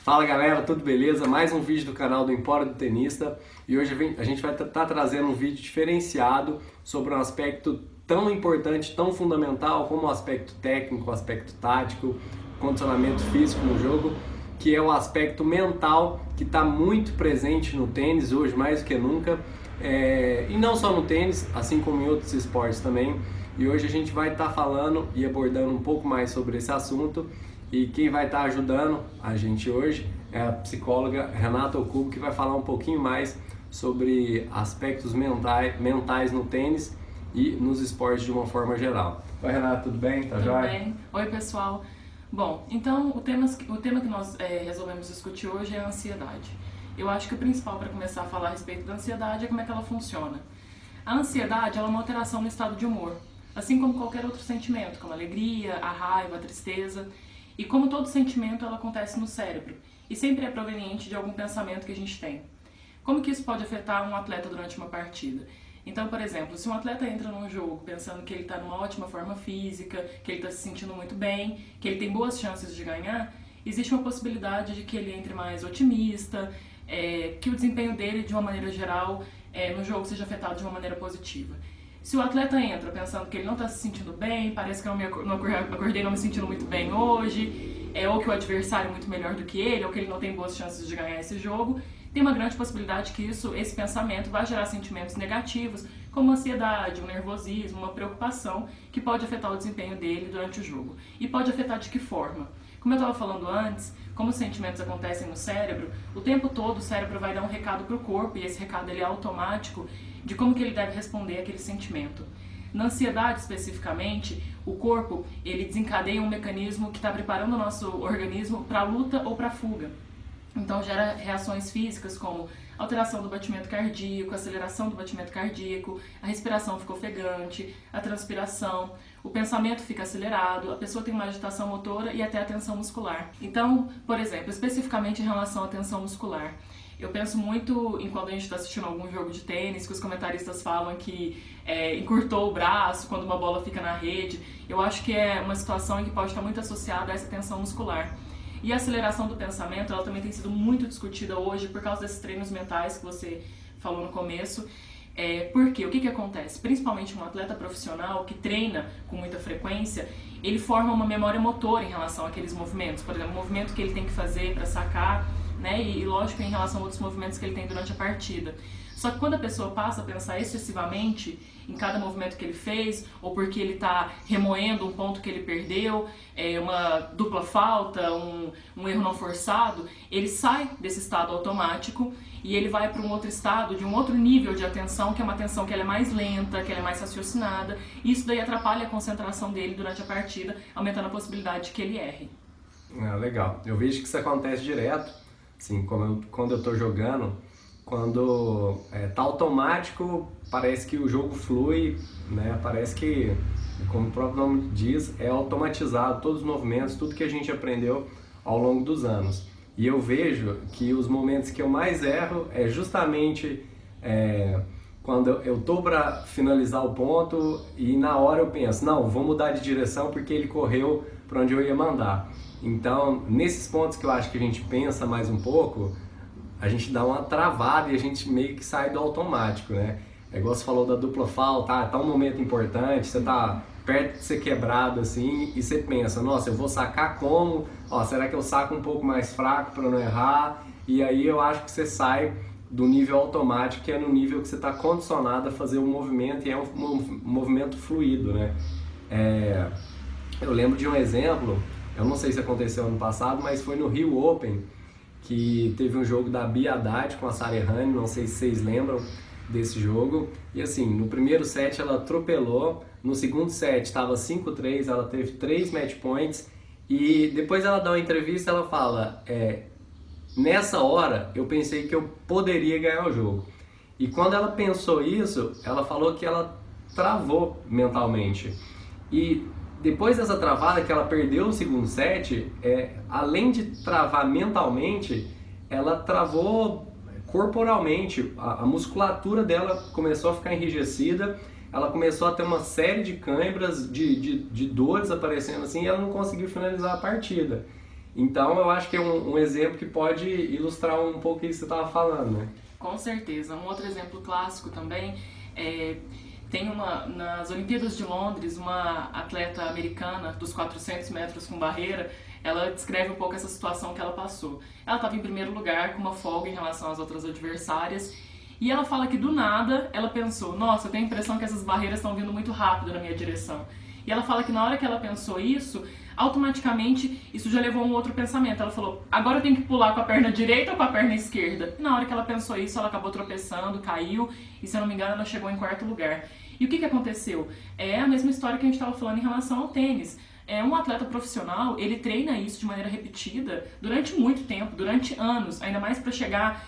Fala galera, tudo beleza? Mais um vídeo do canal do Empório do Tenista e hoje a gente vai estar trazendo um vídeo diferenciado sobre um aspecto tão importante, tão fundamental como o aspecto técnico, o aspecto tático, condicionamento físico no jogo, que é o aspecto mental que está muito presente no tênis hoje mais do que nunca, e não só no tênis, assim como em outros esportes também. E hoje a gente vai estar falando e abordando um pouco mais sobre esse assunto. E quem vai estar ajudando a gente hoje é a psicóloga Renata Okubo, que vai falar um pouquinho mais sobre aspectos mentais no tênis e nos esportes de uma forma geral. Oi Renata, tudo bem? Tá Tudo joia? bem. Oi pessoal. Bom, então o tema que nós resolvemos discutir hoje é a ansiedade. Eu acho que o principal para começar a falar a respeito da ansiedade é como é que ela funciona. A ansiedade ela é uma alteração no estado de humor, assim como qualquer outro sentimento, como a alegria, a raiva, a tristeza. E como todo sentimento, ela acontece no cérebro e sempre é proveniente de algum pensamento que a gente tem. Como que isso pode afetar um atleta durante uma partida? Então, por exemplo, se um atleta entra num jogo pensando que ele está numa ótima forma física, que ele está se sentindo muito bem, que ele tem boas chances de ganhar, existe uma possibilidade de que ele entre mais otimista, que o desempenho dele, de uma maneira geral, no jogo seja afetado de uma maneira positiva. Se o atleta entra pensando que ele não está se sentindo bem, parece que eu não acordei não me sentindo muito bem hoje, ou que o adversário é muito melhor do que ele, ou que ele não tem boas chances de ganhar esse jogo, tem uma grande possibilidade que esse pensamento vai gerar sentimentos negativos, como ansiedade, um nervosismo, uma preocupação, que pode afetar o desempenho dele durante o jogo. E pode afetar de que forma? Como eu estava falando antes, como os sentimentos acontecem no cérebro, o tempo todo o cérebro vai dar um recado para o corpo, e esse recado ele é automático, de como que ele deve responder àquele sentimento. Na ansiedade, especificamente, o corpo ele desencadeia um mecanismo que está preparando o nosso organismo para a luta ou para a fuga. Então gera reações físicas como alteração do batimento cardíaco, aceleração do batimento cardíaco, a respiração fica ofegante, a transpiração, o pensamento fica acelerado, a pessoa tem uma agitação motora e até a tensão muscular. Então, por exemplo, especificamente em relação à tensão muscular, eu penso muito em quando a gente está assistindo algum jogo de tênis, que os comentaristas falam que encurtou o braço quando uma bola fica na rede. Eu acho que é uma situação que pode estar muito associada a essa tensão muscular. E a aceleração do pensamento, ela também tem sido muito discutida hoje por causa desses treinos mentais que você falou no começo. Por quê? O que acontece? Principalmente um atleta profissional que treina com muita frequência, ele forma uma memória motora em relação àqueles movimentos. Por exemplo, o movimento que ele tem que fazer para sacar, né? E lógico, em relação a outros movimentos que ele tem durante a partida. Só que quando a pessoa passa a pensar excessivamente em cada movimento que ele fez, ou porque ele está remoendo um ponto que ele perdeu, uma dupla falta, um erro não forçado, ele sai desse estado automático e ele vai para um outro estado, de um outro nível de atenção, que é uma atenção que ela é mais lenta, que ela é mais raciocinada, e isso daí atrapalha a concentração dele durante a partida, aumentando a possibilidade de que ele erre. Legal. Eu vejo que isso acontece direto, assim, quando eu estou jogando. Quando tá automático, parece que o jogo flui, né? Parece que, como o próprio nome diz, é automatizado todos os movimentos, tudo que a gente aprendeu ao longo dos anos. E eu vejo que os momentos que eu mais erro é justamente quando eu tô para finalizar o ponto e na hora eu penso, não, vou mudar de direção porque ele correu para onde eu ia mandar. Então, nesses pontos que eu acho que a gente pensa mais um pouco, a gente dá uma travada e a gente meio que sai do automático, né? É igual você falou da dupla falta, tá um momento importante, você tá perto de ser quebrado assim, e você pensa, nossa, eu vou sacar como? Será que eu saco um pouco mais fraco para não errar? E aí eu acho que você sai do nível automático, que é no nível que você está condicionado a fazer o movimento, e é um movimento fluido, né? Eu lembro de um exemplo, eu não sei se aconteceu ano passado, mas foi no Rio Open, que teve um jogo da Bia Haddad com a Sara Errani, não sei se vocês lembram desse jogo. E assim, no primeiro set ela atropelou, no segundo set estava 5-3, ela teve 3 match points, e depois ela dá uma entrevista, ela fala, nessa hora eu pensei que eu poderia ganhar o jogo. E quando ela pensou isso, ela falou que ela travou mentalmente. E depois dessa travada que ela perdeu o segundo set, além de travar mentalmente, ela travou corporalmente. A musculatura dela começou a ficar enrijecida, ela começou a ter uma série de câimbras, de dores aparecendo assim, e ela não conseguiu finalizar a partida. Então eu acho que é um exemplo que pode ilustrar um pouco isso que você estava falando, né? Com certeza. Um outro exemplo clássico também tem nas Olimpíadas de Londres, uma atleta americana dos 400 metros com barreira, ela descreve um pouco essa situação que ela passou. Ela estava em primeiro lugar, com uma folga em relação às outras adversárias, e ela fala que do nada ela pensou, nossa, eu tenho a impressão que essas barreiras estão vindo muito rápido na minha direção. E ela fala que na hora que ela pensou isso, automaticamente isso já levou a um outro pensamento. Ela falou, agora eu tenho que pular com a perna direita ou com a perna esquerda? E na hora que ela pensou isso, ela acabou tropeçando, caiu, e se eu não me engano ela chegou em quarto lugar. E o que aconteceu? É a mesma história que a gente estava falando em relação ao tênis. Um atleta profissional, ele treina isso de maneira repetida durante muito tempo, durante anos, ainda mais para chegar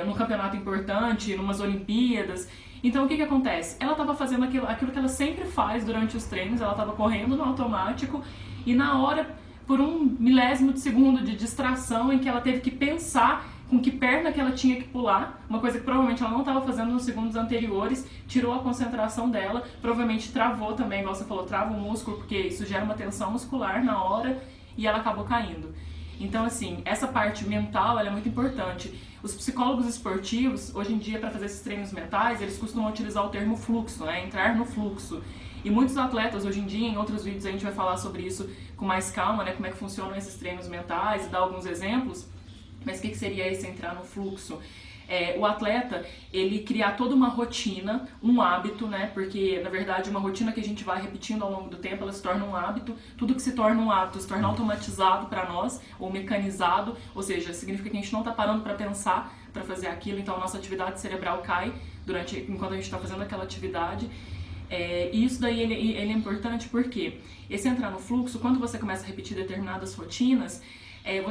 num campeonato importante, numas Olimpíadas. Então o que acontece? Ela estava fazendo aquilo que ela sempre faz durante os treinos, ela estava correndo no automático e na hora, por um milésimo de segundo de distração em que ela teve que pensar com que perna que ela tinha que pular, uma coisa que provavelmente ela não estava fazendo nos segundos anteriores, tirou a concentração dela, provavelmente travou também, igual você falou, trava o músculo, porque isso gera uma tensão muscular na hora e ela acabou caindo. Então, assim, essa parte mental ela é muito importante. Os psicólogos esportivos, hoje em dia, para fazer esses treinos mentais, eles costumam utilizar o termo fluxo, né? Entrar no fluxo. E muitos atletas, hoje em dia, em outros vídeos a gente vai falar sobre isso com mais calma, né? Como é que funcionam esses treinos mentais e dar alguns exemplos. Mas o que seria esse entrar no fluxo? O atleta, ele criar toda uma rotina, um hábito, né? Porque, na verdade, uma rotina que a gente vai repetindo ao longo do tempo, ela se torna um hábito. Tudo que se torna um hábito se torna automatizado para nós, ou mecanizado, ou seja, significa que a gente não está parando para pensar, para fazer aquilo, então a nossa atividade cerebral cai enquanto a gente está fazendo aquela atividade. E isso daí ele é importante porque esse entrar no fluxo, quando você começa a repetir determinadas rotinas,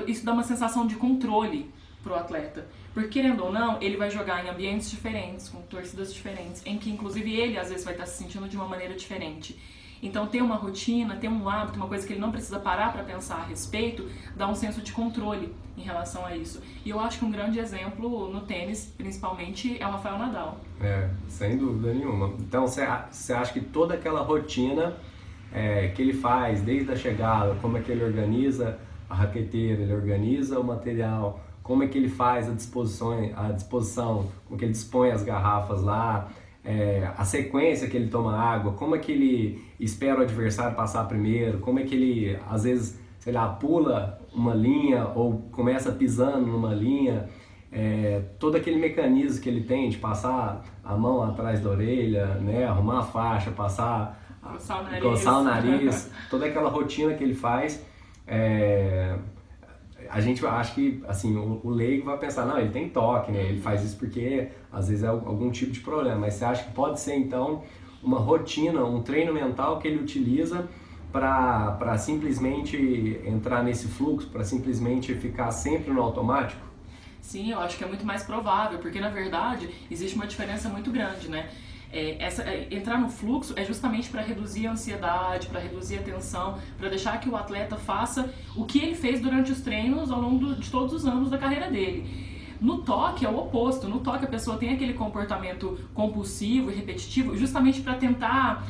isso dá uma sensação de controle pro atleta. Porque, querendo ou não, ele vai jogar em ambientes diferentes, com torcidas diferentes, em que, inclusive, ele, às vezes, vai estar se sentindo de uma maneira diferente. Então, ter uma rotina, ter um hábito, uma coisa que ele não precisa parar para pensar a respeito, dá um senso de controle em relação a isso. E eu acho que um grande exemplo no tênis, principalmente, é o Rafael Nadal. Sem dúvida nenhuma. Então, você acha que toda aquela rotina que ele faz, desde a chegada, como é que ele organiza a raqueteira, ele organiza o material, como é que ele faz a disposição, como que ele dispõe as garrafas lá, a sequência que ele toma água, como é que ele espera o adversário passar primeiro, como é que ele, às vezes, sei lá, pula uma linha ou começa pisando numa linha, todo aquele mecanismo que ele tem de passar a mão atrás da orelha, né, arrumar a faixa, coçar o nariz, toda aquela rotina que ele faz. A gente acha que assim, o leigo vai pensar, não, ele tem toque, né? Ele faz isso porque às vezes é algum tipo de problema, mas você acha que pode ser então uma rotina, um treino mental que ele utiliza para simplesmente entrar nesse fluxo, para simplesmente ficar sempre no automático? Sim, eu acho que é muito mais provável, porque na verdade existe uma diferença muito grande, né? Entrar no fluxo é justamente para reduzir a ansiedade, para reduzir a tensão, para deixar que o atleta faça o que ele fez durante os treinos ao longo de todos os anos da carreira dele. No toque é o oposto, no toque a pessoa tem aquele comportamento compulsivo e repetitivo justamente para tentar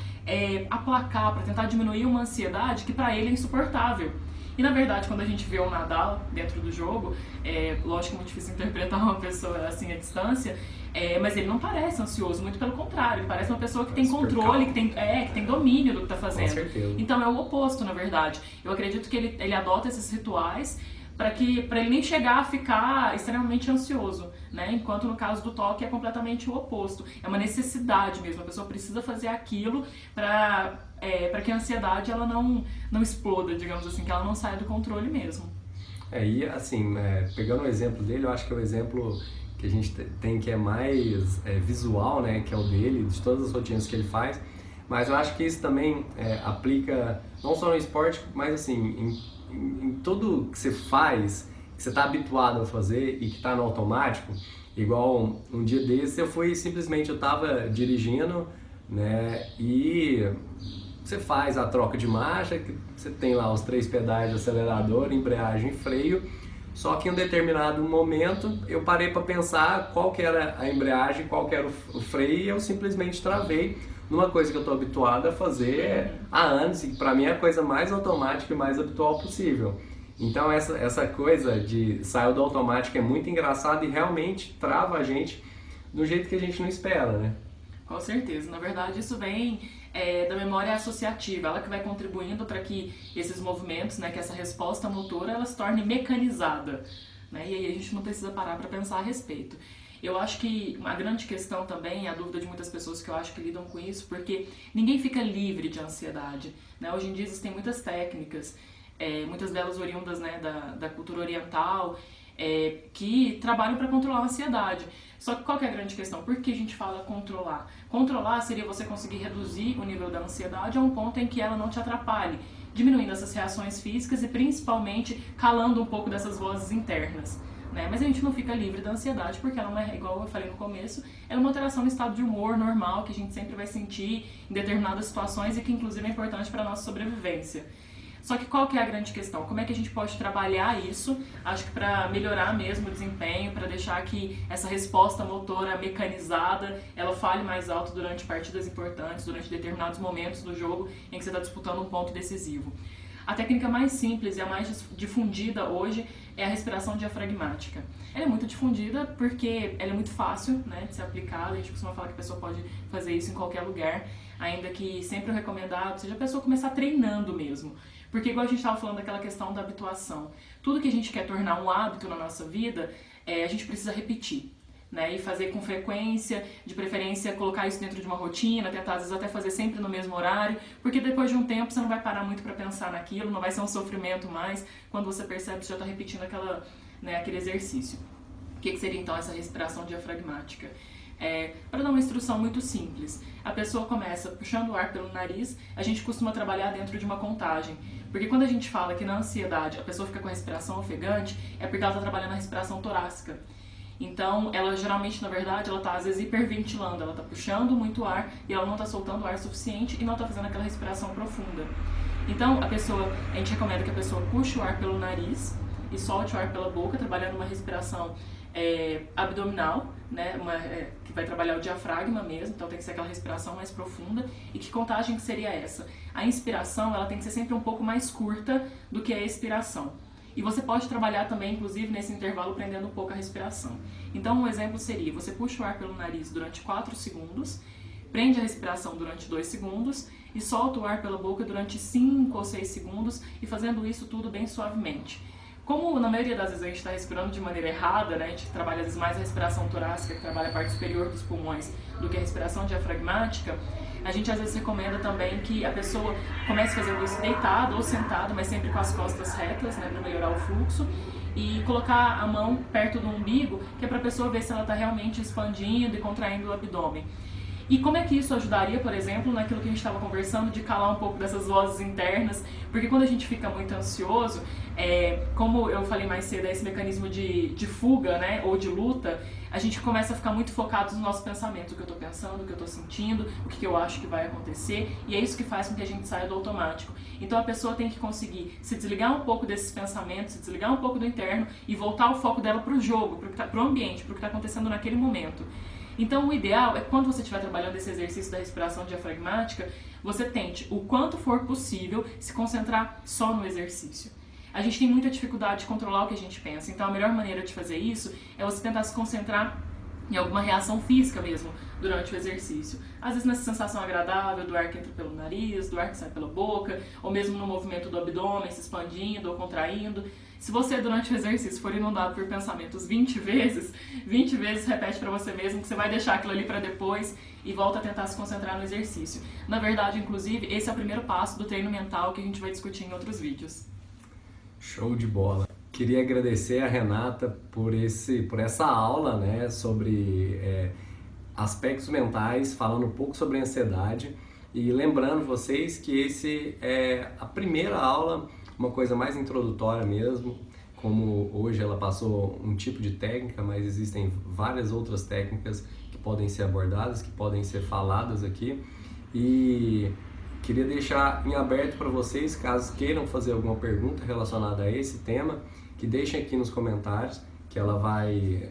aplacar, para tentar diminuir uma ansiedade que para ele é insuportável. E na verdade, quando a gente vê o Nadal dentro do jogo, lógico que é muito difícil interpretar uma pessoa assim à distância, mas ele não parece ansioso, muito pelo contrário, ele parece uma pessoa que tem controle, que tem domínio do que está fazendo. Com certeza. Então é o oposto, na verdade. Eu acredito que ele adota esses rituais para ele nem chegar a ficar extremamente ansioso, né? Enquanto no caso do toque é completamente o oposto. É uma necessidade mesmo, a pessoa precisa fazer aquilo para que a ansiedade ela não exploda, digamos assim, que ela não saia do controle mesmo. E assim, pegando o exemplo dele, eu acho que é o exemplo que a gente tem que é mais visual, né, que é o dele, de todas as rotinas que ele faz, mas eu acho que isso também aplica não só no esporte, mas assim, em tudo que você faz, que você está habituado a fazer e que está no automático. Igual um dia desse eu estava dirigindo, né, e você faz a troca de marcha, que você tem lá os 3 pedais de acelerador, embreagem e freio, só que em um determinado momento eu parei para pensar qual que era a embreagem, qual que era o freio, e eu simplesmente travei numa coisa que eu estou habituado a fazer há anos, e para mim é a coisa mais automática e mais habitual possível. Então essa coisa de saiu do automático é muito engraçada e realmente trava a gente do jeito que a gente não espera, né? Com certeza. Na verdade, isso vem da memória associativa, ela que vai contribuindo para que esses movimentos, né, que essa resposta motora, ela se torne mecanizada. Né? E aí a gente não precisa parar para pensar a respeito. Eu acho que uma grande questão também, a dúvida de muitas pessoas que eu acho que lidam com isso, porque ninguém fica livre de ansiedade. Né? Hoje em dia existem muitas técnicas, muitas delas oriundas, né, da cultura oriental, que trabalham para controlar a ansiedade. Só que qual que é a grande questão? Por que a gente fala controlar? Controlar seria você conseguir reduzir o nível da ansiedade a um ponto em que ela não te atrapalhe, diminuindo essas reações físicas e principalmente calando um pouco dessas vozes internas. Né? Mas a gente não fica livre da ansiedade porque ela não é, igual eu falei no começo, ela é uma alteração no estado de humor normal que a gente sempre vai sentir em determinadas situações e que inclusive é importante para a nossa sobrevivência. Só que qual que é a grande questão? Como é que a gente pode trabalhar isso? Acho que para melhorar mesmo o desempenho, para deixar que essa resposta motora mecanizada, ela fale mais alto durante partidas importantes, durante determinados momentos do jogo em que você está disputando um ponto decisivo. A técnica mais simples e a mais difundida hoje é a respiração diafragmática. Ela é muito difundida porque ela é muito fácil, né, de ser aplicada. A gente costuma falar que a pessoa pode fazer isso em qualquer lugar, ainda que sempre o recomendado seja a pessoa começar treinando mesmo. Porque igual a gente estava falando daquela questão da habituação, tudo que a gente quer tornar um hábito na nossa vida, a gente precisa repetir. Né, e fazer com frequência, de preferência colocar isso dentro de uma rotina, tentar às vezes até fazer sempre no mesmo horário, porque depois de um tempo você não vai parar muito para pensar naquilo, não vai ser um sofrimento mais, quando você percebe que você já está repetindo aquele exercício. O que seria então essa respiração diafragmática? Para dar uma instrução muito simples, a pessoa começa puxando o ar pelo nariz, a gente costuma trabalhar dentro de uma contagem, porque quando a gente fala que na ansiedade a pessoa fica com a respiração ofegante, é porque ela está trabalhando a respiração torácica. Então, ela geralmente, na verdade, ela está às vezes hiperventilando, ela está puxando muito ar e ela não está soltando ar suficiente e não está fazendo aquela respiração profunda. Então, a gente recomenda que a pessoa puxe o ar pelo nariz e solte o ar pela boca, trabalhando uma respiração abdominal, né, que vai trabalhar o diafragma mesmo, então tem que ser aquela respiração mais profunda. E que contagem que seria essa? A inspiração, ela tem que ser sempre um pouco mais curta do que a expiração. E você pode trabalhar também, inclusive, nesse intervalo, prendendo um pouco a respiração. Então, um exemplo seria, você puxa o ar pelo nariz durante 4 segundos, prende a respiração durante 2 segundos e solta o ar pela boca durante 5 ou 6 segundos e fazendo isso tudo bem suavemente. Como na maioria das vezes a gente está respirando de maneira errada, né? A gente trabalha às vezes mais a respiração torácica, que trabalha a parte superior dos pulmões, do que a respiração diafragmática, a gente às vezes recomenda também que a pessoa comece fazendo isso deitado ou sentado, mas sempre com as costas retas, né, para melhorar o fluxo, e colocar a mão perto do umbigo, que é para a pessoa ver se ela está realmente expandindo e contraindo o abdômen. E como é que isso ajudaria, por exemplo, naquilo que a gente estava conversando, de calar um pouco dessas vozes internas? Porque quando a gente fica muito ansioso, como eu falei mais cedo, esse mecanismo de fuga, né, ou de luta, a gente começa a ficar muito focado nos nossos pensamentos, o que eu estou pensando, o que eu estou sentindo, o que eu acho que vai acontecer, e é isso que faz com que a gente saia do automático. Então a pessoa tem que conseguir se desligar um pouco desses pensamentos, se desligar um pouco do interno e voltar o foco dela para o jogo, para o ambiente, para o que está acontecendo naquele momento. Então o ideal é que quando você estiver trabalhando esse exercício da respiração diafragmática, você tente, o quanto for possível, se concentrar só no exercício. A gente tem muita dificuldade de controlar o que a gente pensa, então a melhor maneira de fazer isso é você tentar se concentrar em alguma reação física mesmo durante o exercício. Às vezes nessa sensação agradável do ar que entra pelo nariz, do ar que sai pela boca, ou mesmo no movimento do abdômen se expandindo ou contraindo. Se você durante o exercício for inundado por pensamentos 20 vezes repete para você mesmo que você vai deixar aquilo ali para depois e volta a tentar se concentrar no exercício. Na verdade, inclusive, esse é o primeiro passo do treino mental que a gente vai discutir em outros vídeos. Show de bola! Queria agradecer a Renata por essa aula, né, sobre aspectos mentais, falando um pouco sobre ansiedade, e lembrando vocês que esse é a primeira aula, uma coisa mais introdutória mesmo, como hoje ela passou um tipo de técnica, mas existem várias outras técnicas que podem ser abordadas, que podem ser faladas aqui, e queria deixar em aberto para vocês, caso queiram fazer alguma pergunta relacionada a esse tema, que deixem aqui nos comentários, que ela vai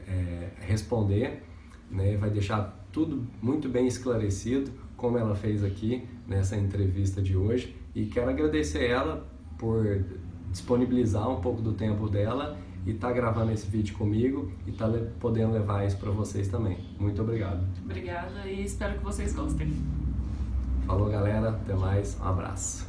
responder, né? Vai deixar tudo muito bem esclarecido, como ela fez aqui nessa entrevista de hoje. E quero agradecer ela por disponibilizar um pouco do tempo dela e tá gravando esse vídeo comigo e tá podendo levar isso para vocês também. Muito obrigado. Obrigada e espero que vocês gostem. Falou, galera. Até mais. Um abraço.